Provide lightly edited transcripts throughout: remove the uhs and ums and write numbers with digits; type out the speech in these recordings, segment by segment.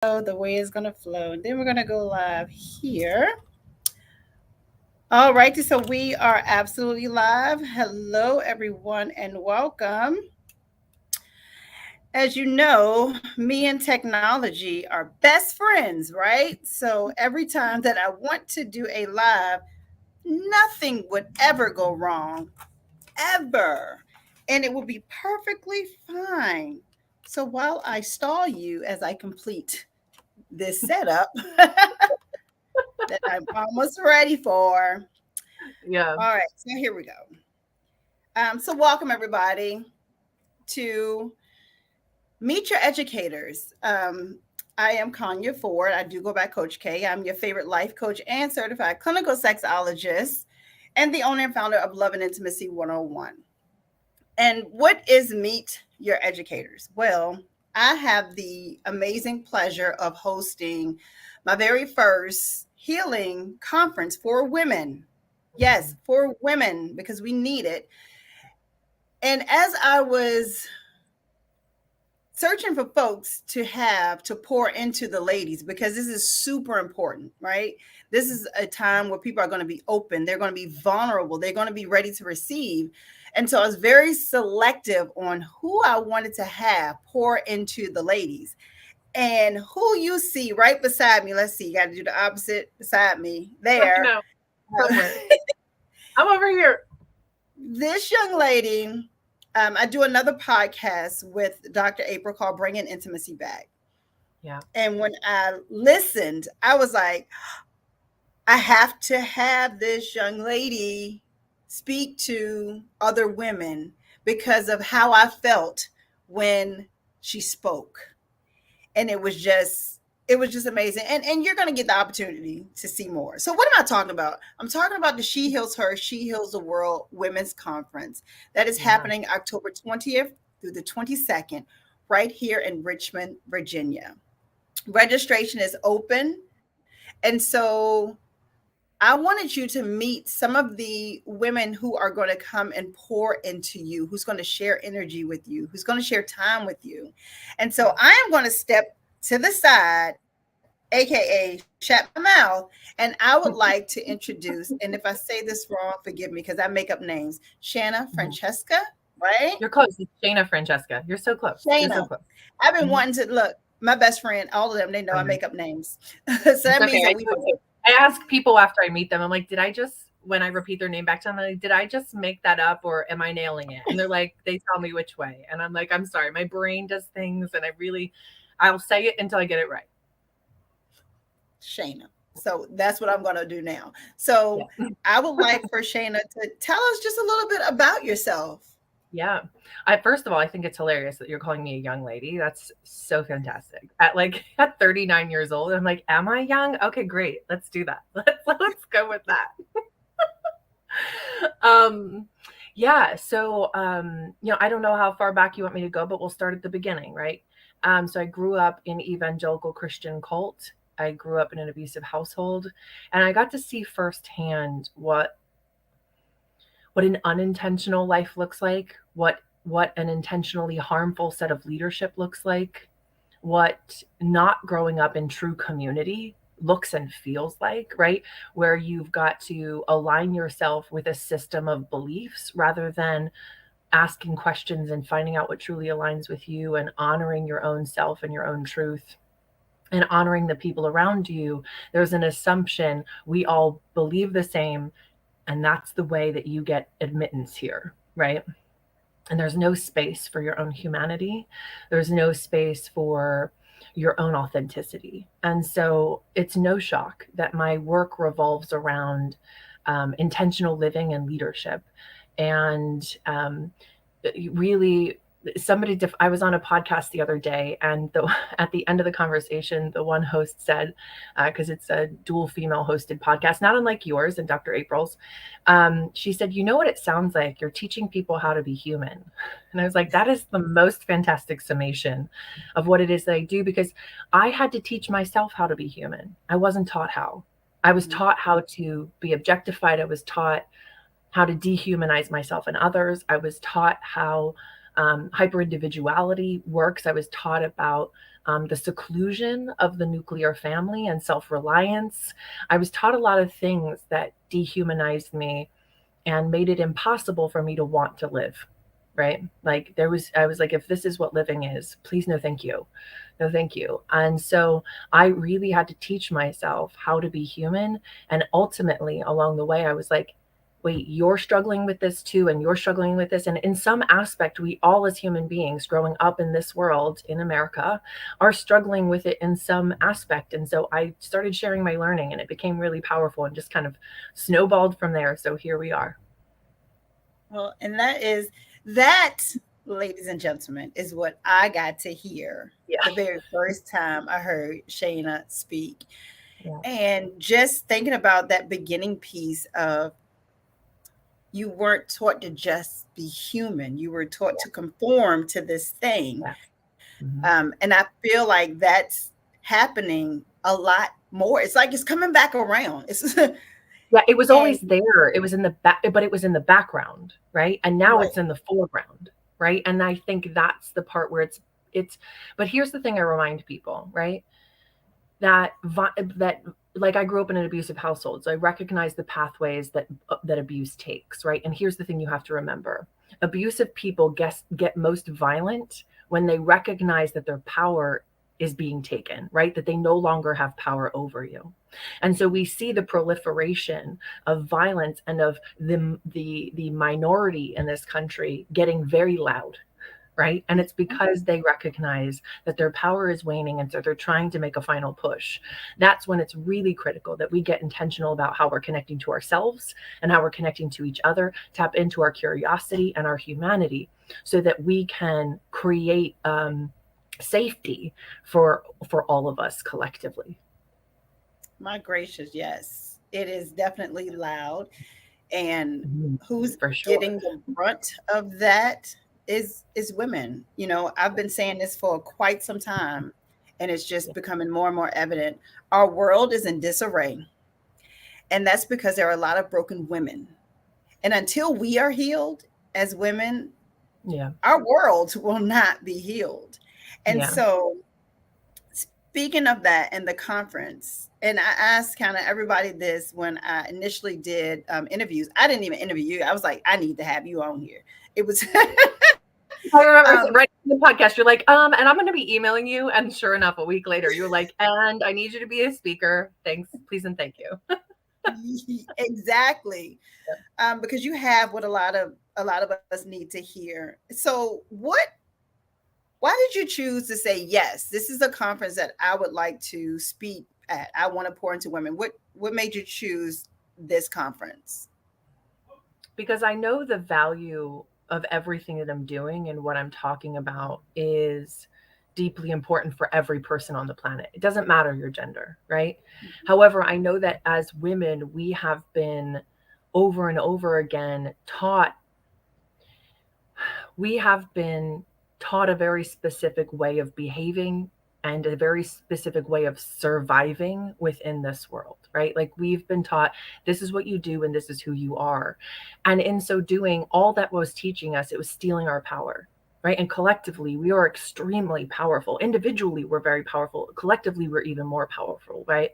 The way it's going to flow. And then we're going to go live here. All righty. So we are absolutely live. Hello, everyone, and welcome. As you know, me and technology are best friends, right? So every time that I want to do a live, nothing would ever go wrong, ever. And it will be perfectly fine. So while I stall you as I complete this setup that I'm almost ready for. Yeah. All right, so here we go. So welcome everybody to Meet Your Educators. I am Kanya Ford. I do go by Coach K. I'm your favorite life coach and certified clinical sexologist and the owner and founder of Love and Intimacy 101. And what is Meet Your Educators? Well, I have the amazing pleasure of hosting my very first healing conference for women. Yes, for women, because we need it. And as I was searching for folks to have to pour into the ladies, because this is super important, right? This is a time where people are going to be open, they're going to be vulnerable, they're going to be ready to receive. And so I was very selective on who I wanted to have pour into the ladies. And who you see right beside me, let's see, you got to do the opposite beside me I there. know. Somewhere. I'm over here. This young lady, I do another podcast with Dr. April called Bringing Intimacy Back. Yeah. And when I listened, I was like, I have to have this young lady speak to other women because of how I felt when she spoke. And it was just amazing. And you're going to get the opportunity to see more. So what am I talking about? I'm talking about the She Heals Her, She Heals the World Women's Conference that is Yeah. happening October 20th through the 22nd right here in Richmond, Virginia. Registration is open. And so I wanted you to meet some of the women who are going to come and pour into you, who's going to share energy with you, who's going to share time with you. And so Yeah. I am going to step to the side, AKA shut my mouth, and I would like to introduce, and if I say this wrong, forgive me because I make up names, Shana Mhm. Francesca, right? You're close. It's Shana Francesca. You're so close. You're Shana. so close. I've been Mhm. wanting to look, my best friend, all of them, they know I I know. make up names. So It's that okay. means I that do we it too. I ask people after I meet them, I'm like, did I just, when I repeat their name back to them, I'm like, did I just make that up or am I nailing it? And they're like, they tell me which way. And I'm like, I'm sorry. My brain does things and I'll say it until I get it right. Shayna. So that's what I'm going to do now. So Yeah. I would like for Shayna to tell us just a little bit about yourself. Yeah. First of all, I think it's hilarious that you're calling me a young lady. That's so fantastic. At like at 39 years old, I'm like, am I young? Okay, great. Let's do that. Let's go with that. Um yeah, so I don't know how far back you want me to go, but we'll start at the beginning, right? So I grew up in evangelical Christian cult. I grew up in an abusive household, and I got to see firsthand what an unintentional life looks like, what an intentionally harmful set of leadership looks like, what not growing up in true community looks and feels like, right? Where you've got to align yourself with a system of beliefs rather than asking questions and finding out what truly aligns with you and honoring your own self and your own truth and honoring the people around you. There's an assumption we all believe the same, and that's the way that you get admittance here, right? And there's no space for your own humanity. There's no space for your own authenticity. And so it's no shock that my work revolves around intentional living and leadership. And really, I was on a podcast the other day, and at the end of the conversation, the one host said, because it's a dual female hosted podcast, not unlike yours and Dr. April's, she said, you know what it sounds like? You're teaching people how to be human. And I was like, that is the most fantastic summation of what it is that I do, because I had to teach myself how to be human. I wasn't taught how. I was taught how to be objectified. I was taught how to dehumanize myself and others. I was taught how hyper individuality works. I was taught about the seclusion of the nuclear family and self-reliance. I was taught a lot of things that dehumanized me and made it impossible for me to want to live. Right? Like I was like, if this is what living is, please, no, thank you. No, thank you. And so I really had to teach myself how to be human. And ultimately, along the way, I was like, wait, you're struggling with this too, and you're struggling with this. And in some aspect, we all, as human beings growing up in this world in America, are struggling with it in some aspect. And so I started sharing my learning, and it became really powerful and just kind of snowballed from there. So here we are. Well, and that, ladies and gentlemen, is what I got to hear Yeah. the very first time I heard Shana speak. Yeah. And just thinking about that beginning piece of, you weren't taught to just be human, you were taught Yeah. to conform to this thing. Yeah. Mm-hmm. And I feel like that's happening a lot more. It's like it's coming back around. It's Yeah, it was and always there. It was in the back, but it was in the background, right? And now right. it's in the foreground, right? And I think that's the part where it's but here's the thing I remind people, right? That that like I grew up in an abusive household, so I recognize the pathways that abuse takes, right? And here's the thing you have to remember. Abusive people get most violent when they recognize that their power is being taken, right? That they no longer have power over you. And so we see the proliferation of violence and of the minority in this country getting very loud, right? And it's because they recognize that their power is waning. And so they're trying to make a final push. That's when it's really critical that we get intentional about how we're connecting to ourselves and how we're connecting to each other, tap into our curiosity and our humanity so that we can create safety for all of us collectively. My gracious, yes. It is definitely loud. And Mhm. who's For sure. getting the brunt of that is women. I've been saying this for quite some time, and it's just Yeah. becoming more and more evident. Our world is in disarray, and that's because there are a lot of broken women. And until we are healed as women, Yeah. our world will not be healed. And Yeah. so, speaking of that and the conference, and I asked kind of everybody this when I initially did interviews. I didn't even interview you. I was like, I need to have you on here. It was I remember um, right in the podcast, you're like, and I'm going to be emailing you. And sure enough, a week later, you're like, and I need you to be a speaker. Thanks, please, and thank you. exactly, because you have what a lot of us need to hear. So, why did you choose to say yes? This is a conference that I would like to speak at. I want to pour into women. What made you choose this conference? Because I know the value of everything that I'm doing and what I'm talking about is deeply important for every person on the planet. It doesn't matter your gender, right? However, I know that as women, we have been over and over again taught we have been taught a very specific way of behaving and a very specific way of surviving within this world, right? Like we've been taught this is what you do and this is who you are. And in so doing, all that was teaching us, it was stealing our power, right? And collectively, we are extremely powerful. Individually, we're very powerful. Collectively, we're even more powerful, right?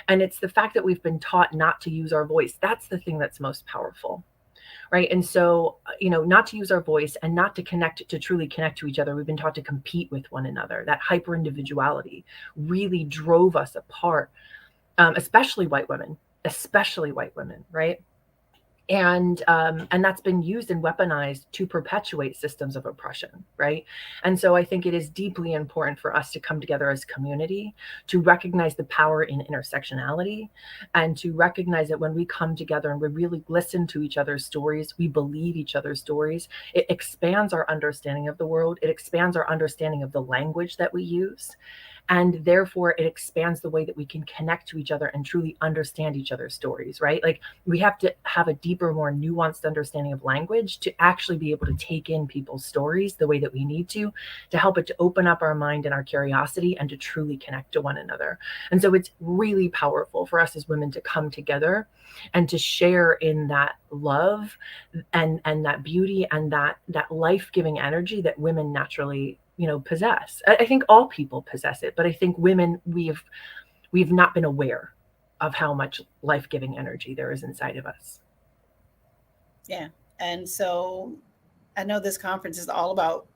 And it's the fact that we've been taught not to use our voice. That's the thing that's most powerful, right? And so, not to use our voice and not to connect, to truly connect to each other. We've been taught to compete with one another. That hyper individuality really drove us apart, especially white women, right? And that's been used and weaponized to perpetuate systems of oppression, right? And so I think it is deeply important for us to come together as a community, to recognize the power in intersectionality, and to recognize that when we come together and we really listen to each other's stories, we believe each other's stories, it expands our understanding of the world, it expands our understanding of the language that we use, and therefore it expands the way that we can connect to each other and truly understand each other's stories, right? Like we have to have a deeper, more nuanced understanding of language to actually be able to take in people's stories the way that we need to help it to open up our mind and our curiosity and to truly connect to one another. And so it's really powerful for us as women to come together and to share in that love and that beauty and that life-giving energy that women naturally possess. I think all people possess it, but I think women, we've not been aware of how much life-giving energy there is inside of us. Yeah. And so I know this conference is all about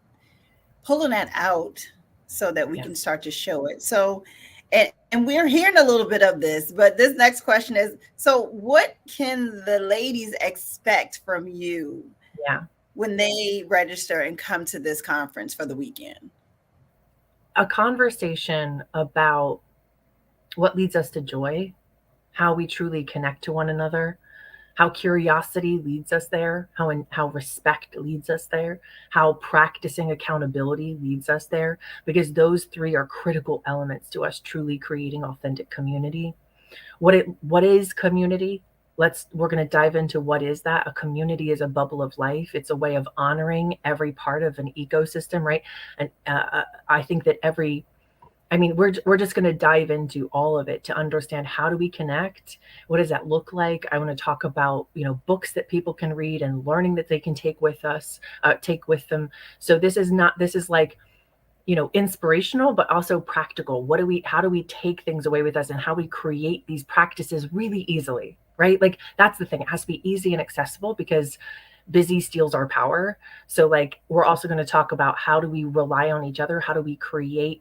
pulling that out so that we Yeah. can start to show it. So, and we're hearing a little bit of this, but this next question is, so what can the ladies expect from you Yeah. when they register and come to this conference for the weekend? A conversation about what leads us to joy, how we truly connect to one another, how curiosity leads us there, how respect leads us there, how practicing accountability leads us there, because those three are critical elements to us truly creating authentic community. What is community? We're going to dive into what is that. A community is a bubble of life. It's a way of honoring every part of an ecosystem, right? And I think that we're just going to dive into all of it to understand how do we connect? What does that look like? I want to talk about, books that people can read and learning that they can take with them. So this is like, inspirational, but also practical. How do we take things away with us and how we create these practices really easily, right? Like that's the thing. It has to be easy and accessible because busy steals our power. So like, we're also going to talk about how do we rely on each other? How do we create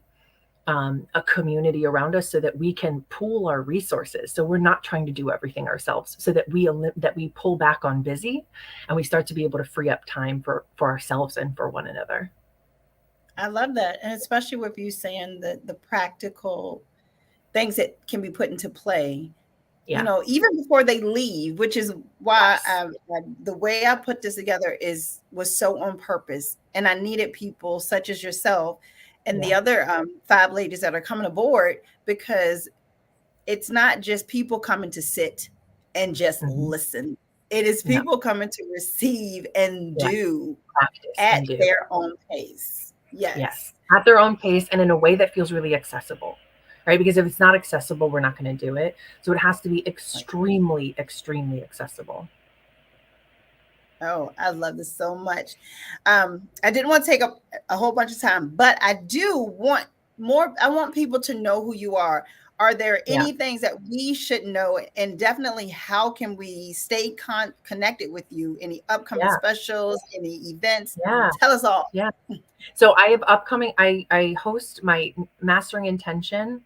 a community around us so that we can pool our resources, so we're not trying to do everything ourselves, so that we pull back on busy and we start to be able to free up time for ourselves and for one another. I love that. And especially with you saying the practical things that can be put into play, Yeah. even before they leave, which is why Yes. the way I put this together was so on purpose. And I needed people such as yourself and Yeah. the other five ladies that are coming aboard, because it's not just people coming to sit and just Hmm. listen. It is No. people coming to receive and Yes. do Practice at and do. their own pace. Yes, Yes. at their own pace and in a way that feels really accessible, right? Because if it's not accessible, we're not going to do it. So it has to be extremely, extremely accessible. Oh, I love this so much. I didn't want to take up a whole bunch of time, but I do want more. I want people to know who you are. Are there Yeah. any things that we should know? And definitely, how can we stay connected with you? Any upcoming Yeah. specials, any events? Yeah. Tell us all. Yeah. So I have upcoming. I host my Mastering Intention,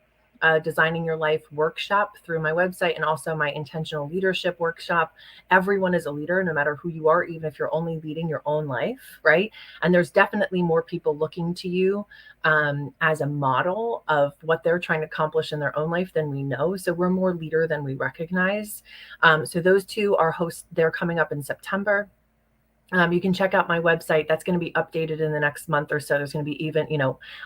Designing Your Life workshop through my website, and also my Intentional Leadership workshop. Everyone is a leader, no matter who you are, even if you're only leading your own life, right? And there's definitely more people looking to you as a model of what they're trying to accomplish in their own life than we know. So we're more leader than we recognize. So those two are hosts. They're coming up in September. You can check out my website. That's going to be updated in the next month or so. There's going to be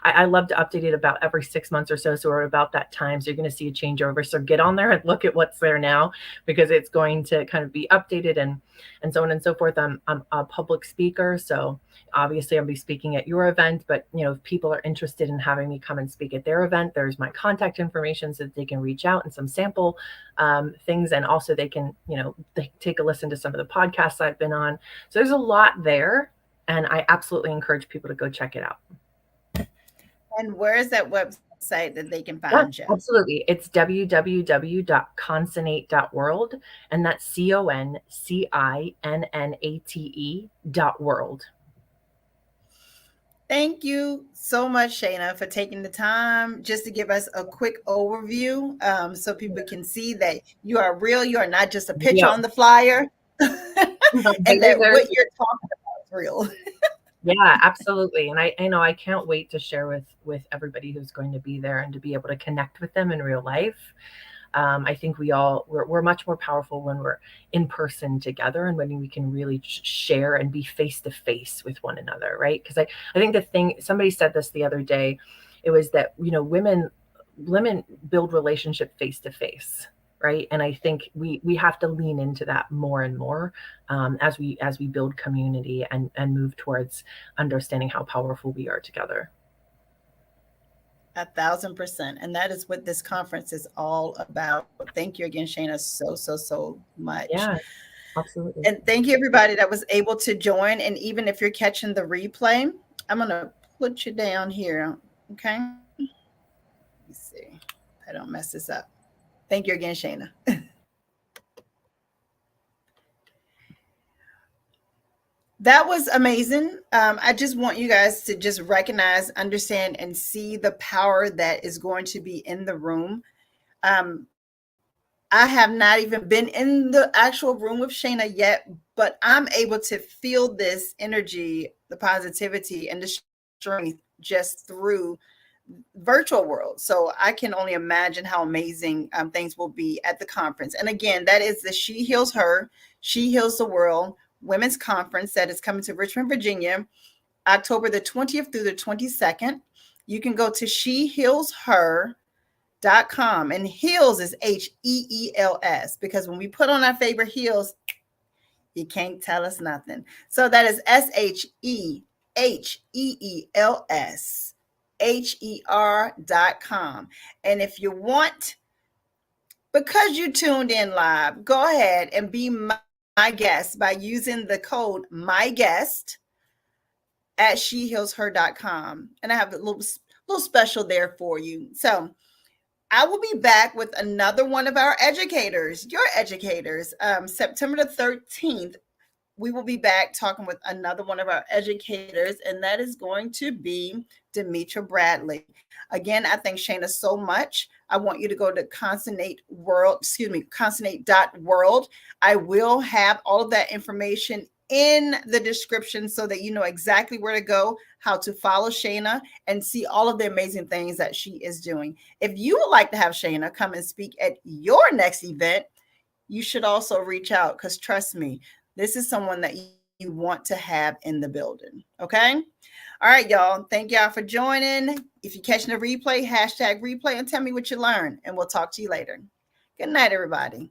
I love to update it about every 6 months or so. So we're about that time. So you're going to see a changeover. So get on there and look at what's there now, because it's going to kind of be updated and so on and so forth. I'm a public speaker. So obviously I'll be speaking at your event, but if people are interested in having me come and speak at their event, there's my contact information so that they can reach out and some sample things. And also they can, they take a listen to some of the podcasts I've been on. So there's a lot there, and I absolutely encourage people to go check it out. And where is that website that they can find Yeah, you? absolutely. It's www.consonate.world, and that's CONCINNATE.world. Thank you so much, Shana, for taking the time just to give us a quick overview, so people can see that you are real. You are not just a picture Yeah. on the flyer, and Very, that very, what you're talking about is real. yeah, absolutely. And I can't wait to share with everybody who's going to be there and to be able to connect with them in real life. I think we're much more powerful when we're in person together and when we can really share and be face to face with one another, right? Because I think the thing, somebody said this the other day, it was that women build relationship face to face, right? And I think we have to lean into that more and more as we build community and move towards understanding how powerful we are together. 1,000%. And that is what this conference is all about. Thank you again, Shana, so much. Yeah, absolutely. And thank you, everybody that was able to join. And even if you're catching the replay, I'm going to put you down here. Okay. Let me see. I don't mess this up. Thank you again, Shana. That was amazing. I just want you guys to just recognize, understand, and see the power that is going to be in the room. Um, I have not even been in the actual room with Shana yet, but I'm able to feel this energy, the positivity, and the strength just through virtual world. So I can only imagine how amazing things will be at the conference. And again, that is the She Heals Her, She Heals the World Women's Conference that is coming to Richmond, Virginia, October the 20th through the 22nd. You can go to shehealsher.com, and heels is HEELS, because when we put on our favorite heels, you can't tell us nothing. So that is SHEELSHER.com. And if you want, because you tuned in live, go ahead and be my guest by using the code MYGUEST at shehealsher.com. And I have a little special there for you. So I will be back with another one of our educators, your educators, September the 13th. We will be back talking with another one of our educators, and that is going to be Demetra Bradley. Again, I thank Shana so much. I want you to go to consonate.world. I will have all of that information in the description so that you know exactly where to go, how to follow Shana, and see all of the amazing things that she is doing. If you would like to have Shana come and speak at your next event, you should also reach out, because trust me, this is someone that you want to have in the building. Okay. All right, y'all. Thank y'all for joining. If you're catching the replay, hashtag replay and tell me what you learned, and we'll talk to you later. Good night, everybody.